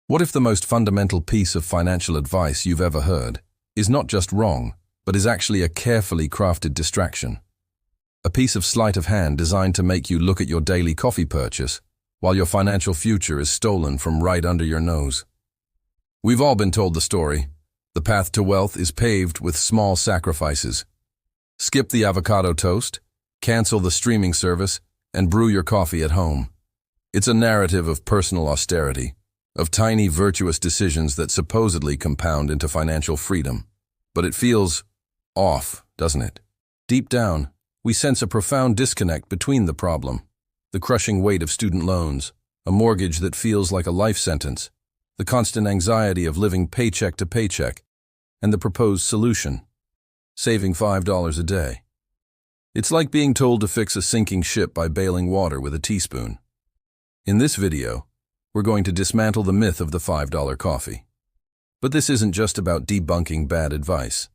What if the most fundamental piece of financial advice you've ever heard is not just wrong, but is actually a carefully crafted distraction? A piece of sleight of hand designed to make you look at your daily coffee purchase while your financial future is stolen from right under your nose. We've all been told the story. The path to wealth is paved with small sacrifices. Skip the avocado toast, cancel the streaming service, and brew your coffee at home. It's a narrative of personal austerity, of tiny virtuous decisions that supposedly compound into financial freedom. But it feels off, doesn't it? Deep down, we sense a profound disconnect between the problem, the crushing weight of student loans, a mortgage that feels like a life sentence, the constant anxiety of living paycheck to paycheck, and the proposed solution, saving $5 a day. It's like being told to fix a sinking ship by bailing water with a teaspoon. In this video, we're going to dismantle the myth of the $5 coffee. But this isn't just about debunking bad advice.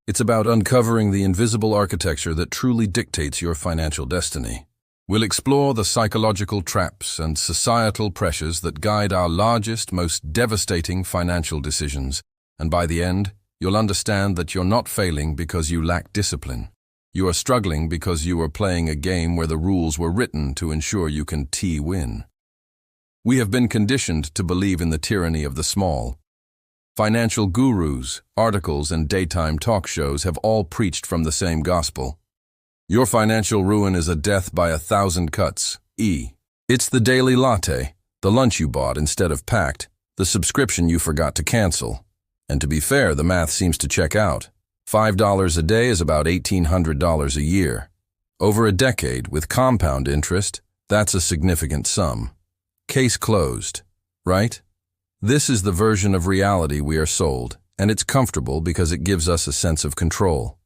It's about uncovering the invisible architecture that truly dictates your financial destiny. We'll explore the psychological traps and societal pressures that guide our largest, most devastating financial decisions, and by the end, you'll understand that you're not failing because you lack discipline. You are struggling because you are playing a game where the rules were written to ensure you can win. We have been conditioned to believe in the tyranny of the small. Financial gurus, articles, and daytime talk shows have all preached from the same gospel. Your financial ruin is a death by 1,000 cuts. It's the daily latte, the lunch you bought instead of packed, the subscription you forgot to cancel. And to be fair, the math seems to check out. $5 a day is about $1,800 a year. Over a decade, with compound interest, that's a significant sum. Case closed, right? This is the version of reality we are sold, and it's comfortable because it gives us a sense of control.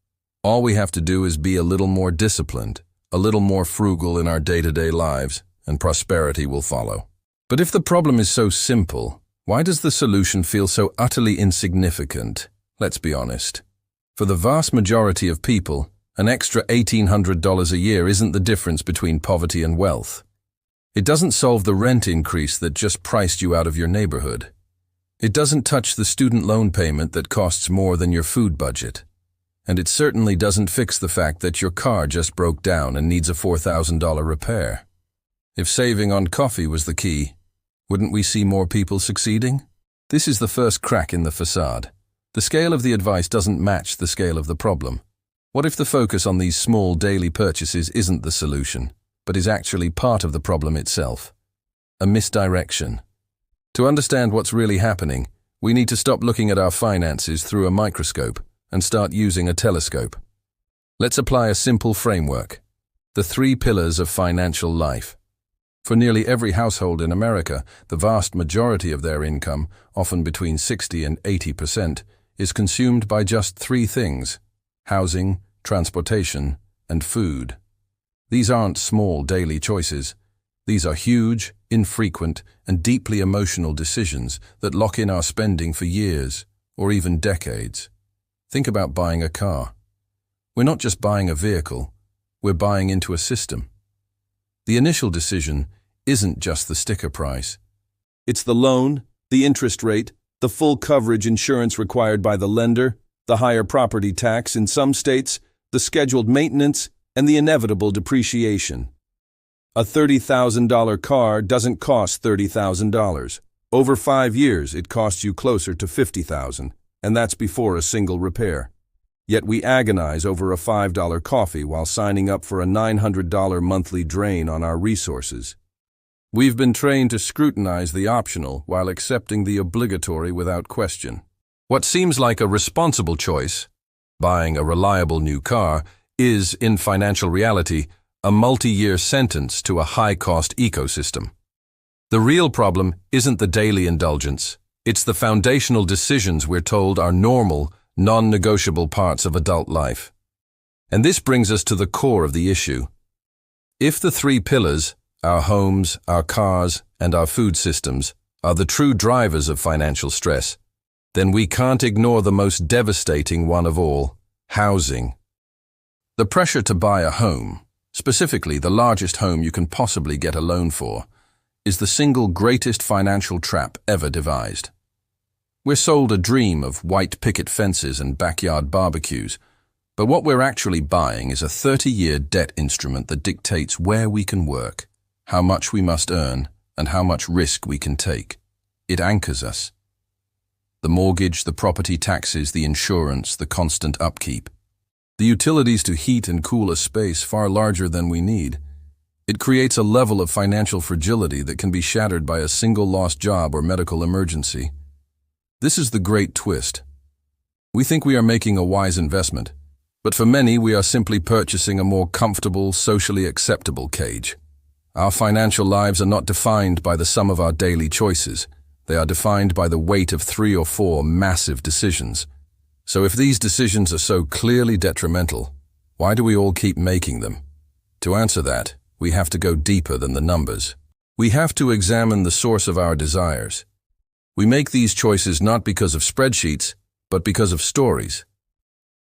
All we have to do is be a little more disciplined, a little more frugal in our day-to-day lives, and prosperity will follow. But if the problem is so simple, why does the solution feel so utterly insignificant? Let's be honest. For the vast majority of people, an extra $1,800 a year isn't the difference between poverty and wealth. It doesn't solve the rent increase that just priced you out of your neighborhood. It doesn't touch the student loan payment that costs more than your food budget. And it certainly doesn't fix the fact that your car just broke down and needs a $4,000 repair. If saving on coffee was the key, wouldn't we see more people succeeding? This is the first crack in the facade. The scale of the advice doesn't match the scale of the problem. What if the focus on these small daily purchases isn't the solution, but is actually part of the problem itself? A misdirection. To understand what's really happening, we need to stop looking at our finances through a microscope and start using a telescope. Let's apply a simple framework: the 3 pillars of financial life. For nearly every household in America, the vast majority of their income, often between 60 and 80%, is consumed by just 3 things: housing, transportation, and food. These aren't small daily choices. These are huge, infrequent, and deeply emotional decisions that lock in our spending for years, or even decades. Think about buying a car. We're not just buying a vehicle, we're buying into a system. The initial decision isn't just the sticker price. It's the loan, the interest rate, the full coverage insurance required by the lender, the higher property tax in some states, the scheduled maintenance, and the inevitable depreciation. A $30,000 car doesn't cost $30,000. Over 5 years, it costs you closer to $50,000, and that's before a single repair. Yet we agonize over a $5 coffee while signing up for a $900 monthly drain on our resources. We've been trained to scrutinize the optional while accepting the obligatory without question. What seems like a responsible choice, buying a reliable new car, is, in financial reality, a multi-year sentence to a high-cost ecosystem. The real problem isn't the daily indulgence. It's the foundational decisions we're told are normal, non-negotiable parts of adult life. And this brings us to the core of the issue. If the 3 pillars, our homes, our cars, and our food systems, are the true drivers of financial stress, then we can't ignore the most devastating one of all: housing. The pressure to buy a home, specifically the largest home you can possibly get a loan for, is the single greatest financial trap ever devised. We're sold a dream of white picket fences and backyard barbecues, but what we're actually buying is a 30-year debt instrument that dictates where we can work, how much we must earn, and how much risk we can take. It anchors us. The mortgage, the property taxes, the insurance, the constant upkeep. The utilities to heat and cool a space far larger than we need. It creates a level of financial fragility that can be shattered by a single lost job or medical emergency. This is the great twist. We think we are making a wise investment, but for many we are simply purchasing a more comfortable, socially acceptable cage. Our financial lives are not defined by the sum of our daily choices. They are defined by the weight of 3 or 4 massive decisions. So if these decisions are so clearly detrimental, why do we all keep making them? To answer that, we have to go deeper than the numbers. We have to examine the source of our desires. We make these choices not because of spreadsheets, but because of stories.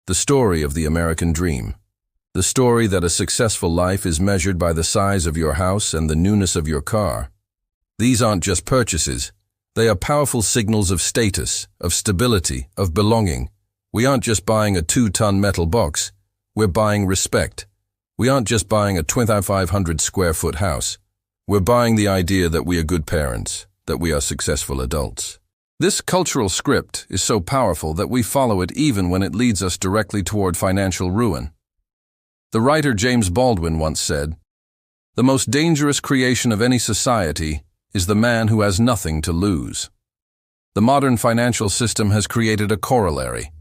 The story of the American dream. The story that a successful life is measured by the size of your house and the newness of your car. These aren't just purchases. They are powerful signals of status, of stability, of belonging. We aren't just buying a 2-ton metal box. We're buying respect. We aren't just buying a 2,500 square foot house. We're buying the idea that we are good parents, that we are successful adults. This cultural script is so powerful that we follow it even when it leads us directly toward financial ruin. The writer James Baldwin once said, "The most dangerous creation of any society is the man who has nothing to lose." The modern financial system has created a corollary.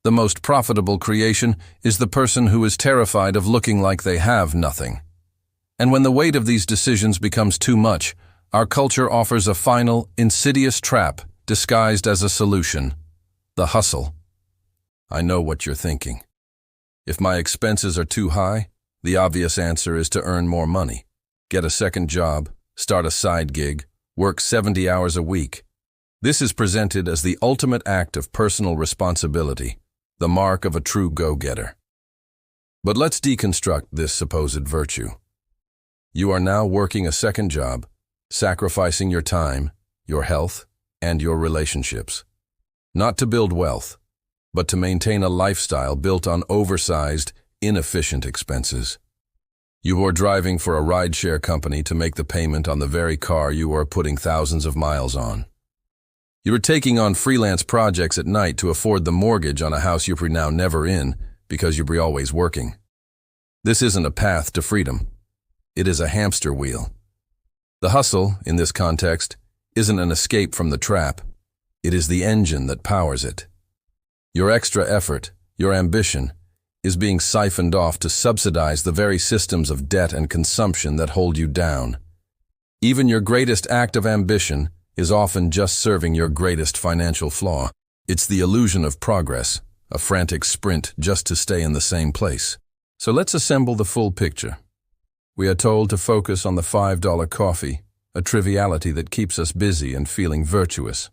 The most profitable creation is the person who is terrified of looking like they have nothing. And when the weight of these decisions becomes too much, our culture offers a final, insidious trap disguised as a solution: the hustle. I know what you're thinking. If my expenses are too high, the obvious answer is to earn more money. Get a second job, start a side gig, work 70 hours a week. This is presented as the ultimate act of personal responsibility, the mark of a true go-getter. But let's deconstruct this supposed virtue. You are now working a second job, sacrificing your time, your health, and your relationships. Not to build wealth, but to maintain a lifestyle built on oversized, inefficient expenses. You are driving for a rideshare company to make the payment on the very car you are putting thousands of miles on. You are taking on freelance projects at night to afford the mortgage on a house you're now never in because you're always working. This isn't a path to freedom. It is a hamster wheel. The hustle, in this context, isn't an escape from the trap. It is the engine that powers it. Your extra effort, your ambition, is being siphoned off to subsidize the very systems of debt and consumption that hold you down. Even your greatest act of ambition is often just serving your greatest financial flaw. It's the illusion of progress, a frantic sprint just to stay in the same place. So let's assemble the full picture. We are told to focus on the $5 coffee, a triviality that keeps us busy and feeling virtuous.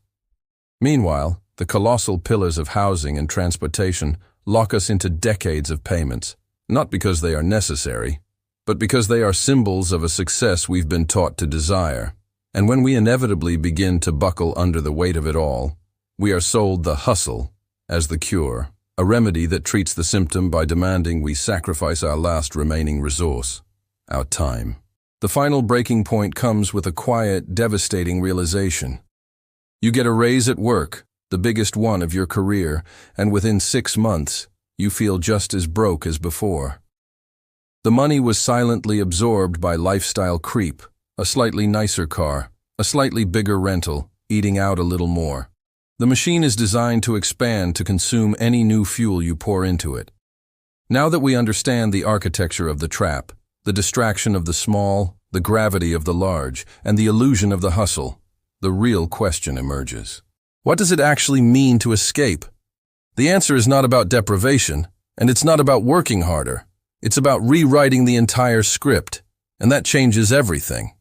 Meanwhile, the colossal pillars of housing and transportation lock us into decades of payments, not because they are necessary, but because they are symbols of a success we've been taught to desire. And when we inevitably begin to buckle under the weight of it all, we are sold the hustle as the cure, a remedy that treats the symptom by demanding we sacrifice our last remaining resource, our time. The final breaking point comes with a quiet, devastating realization. You get a raise at work, the biggest one of your career, and within 6 months, you feel just as broke as before. The money was silently absorbed by lifestyle creep, a slightly nicer car, a slightly bigger rental, eating out a little more. The machine is designed to expand to consume any new fuel you pour into it. Now that we understand the architecture of the trap, the distraction of the small, the gravity of the large, and the illusion of the hustle, the real question emerges. What does it actually mean to escape? The answer is not about deprivation, and it's not about working harder. It's about rewriting the entire script, and that changes everything.